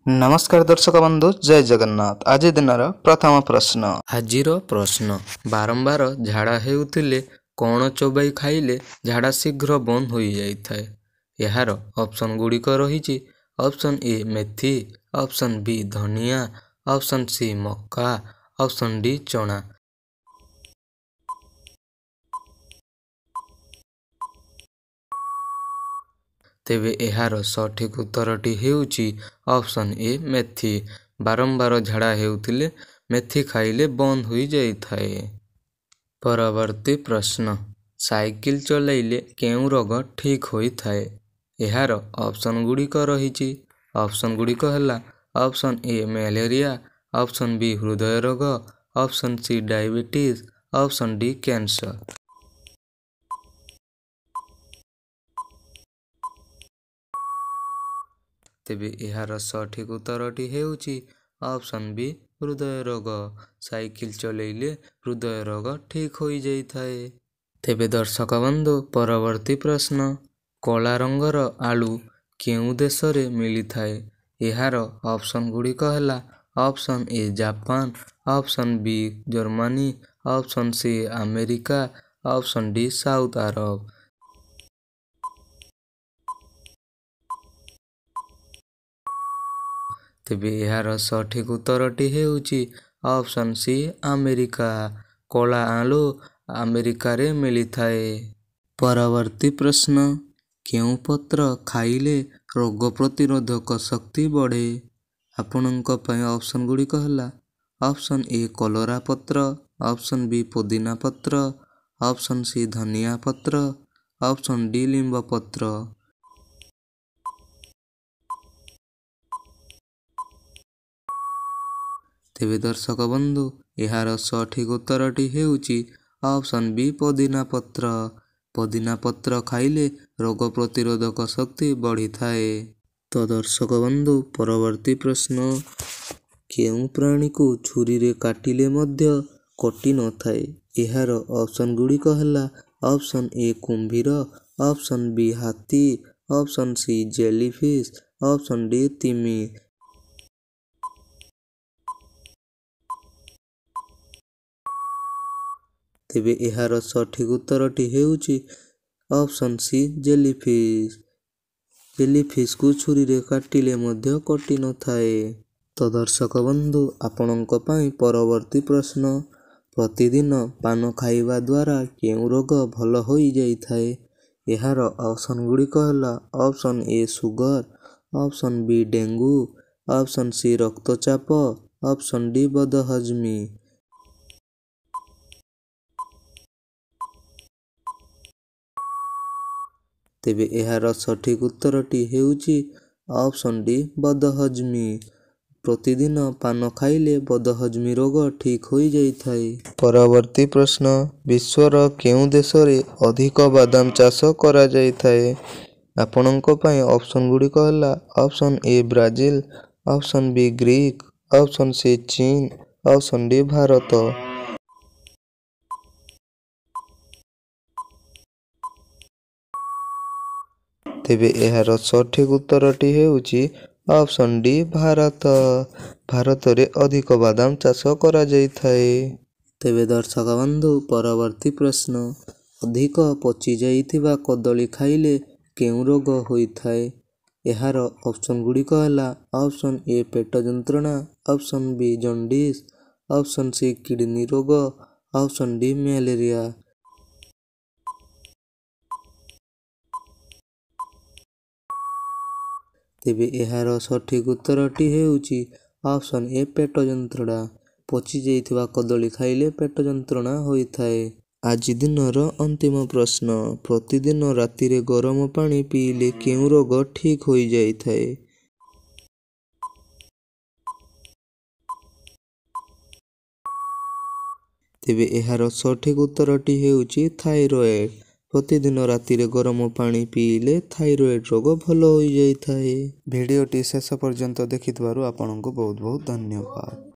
नमस्कार दर्शक बंधु जय जगन्नाथ। आज दिन प्रथम प्रश्न। आजिर प्रश्न बारंबार झाड़ा हेउथिले कौन चोबाई खाइले झाड़ा शीघ्र बंद हो जाए। यार ऑप्शन गुड़िक रही ऑप्शन ए मेथी, ऑप्शन बी धनिया, ऑप्शन सी मक्का, ऑप्शन डी चना। तेबे यार सठिक उत्तरटी हेउची ऑप्शन ए मेथी। बारंबार झाड़ा हेउथिले मेथी खाइले बंद हो जाए। परवर्ती प्रश्न साइकिल चलाइले केउ रोग ठीक होइथाए। यार ऑप्शन गुड़िक रही ऑप्शन गुड़िक है option A malaria, option B हृदय रोग, option C diabetes, option D cancer. तेबे यार सठिक उत्तरटी हेउची ऑप्शन बी हृदय रोग। साइकिल चलैले हृदय रोग ठीक हो जाए। तेबे दर्शक बंधु परवर्ती प्रश्न कला रंगर आलू केउ देश रे मिली थाए। यार ऑप्शन गुड़िक है option A Japan, option B Germany, option C America, option D South Arab. तेबे यार सठिक उत्तरटी हेउची ऑप्शन सी अमेरिका। कला आलू अमेरिका रे मिली थाए। परवर्ती प्रश्न केउ पत्र खाइले रोग प्रतिरोधक शक्ति बढ़े। आपणक पय ऑप्शन गुड़िक है ऑप्शन ए कलोरा पत्र, ऑप्शन बी पुदीना पत्र, ऑप्शन सी धनिया पत्र, ऑप्शन डी लिंब पत्र। तेबे दर्शक बंधु यार सठिक उत्तरटी हेउची ऑप्शन बी पुदीना पत्र। पुदीना पत्र खाइले रोग प्रतिरोधक शक्ति बढ़ी थाए। तो दर्शक बंधु परवर्ती प्रश्न केउ प्राणी को छुरी रे काटिले मध्य कटि न थाए। यार ऑप्शन गुड़िक है ऑप्शन ए कुंभीर, ऑप्शन बी हाथी, option C jellyfish, option D तिमी। तेबे यार सठिक उत्तरटी हेउची ऑप्शन सी जेलीफिश। जेलीफिश को छुरी रे काटिले मध्य कटि न थाए। तो दर्शक बंधु आपणक पई परवर्ती प्रश्न प्रतिदिन पान खाइबा द्वारा केउ रोग भल हो जाए। यार ऑप्शन गुड़िक है option A sugar, option B dengue, option C रक्तचाप, ऑप्शन डी बदहजमी। तेबे यार सठिक उत्तरटी हेउची ऑप्शन डी बदहजमी। प्रतिदिन पान खाइले बदहजमी रोग ठीक हो जाए। परवर्ती प्रश्न विश्वर केउ देश रे अधिक बादाम चाष करा जाय थाए। आपणक पय ऑप्शन गुड़िक है option A Brazil, option B Greek, option C चीन, ऑप्शन डी भारत। तेबे यार सठिक उत्तरटी हेउची ऑप्शन डी भारत। भारत रे अधिक बादाम चाष करा जाय थाए। तेबे दर्शक बंधु परवर्ती प्रश्न अधिक पची जाइथिबा कदली खाइले केउ रोग होइथाए। यार ऑप्शन गुड़िक है ऑप्शन ए पेट जंत्रणा, option B jaundice, option C kidney रोग, ऑप्शन डी मलेरिया। तेबे यार सठिक उत्तरटी हेउची ऑप्शन ए पेट जंत्रणा। पची जाइथिबा कदली खाइले पेट जंत्रणा होइथाए। आज दिनर अंतिम प्रश्न प्रतिदिन राति रे गरम पानी पीले केउ रोग ठीक हो जाय थाए। तेबे यार सठिक उत्तरटी हेउची थायराइड। प्रतिदिन राति रे गरम पानी पीले थायराइड रोग भल हो जाय थाए। भिडियोटी शेष पर्यंत देखिथिबारु आपनकु बहुत बहुत धन्यवाद।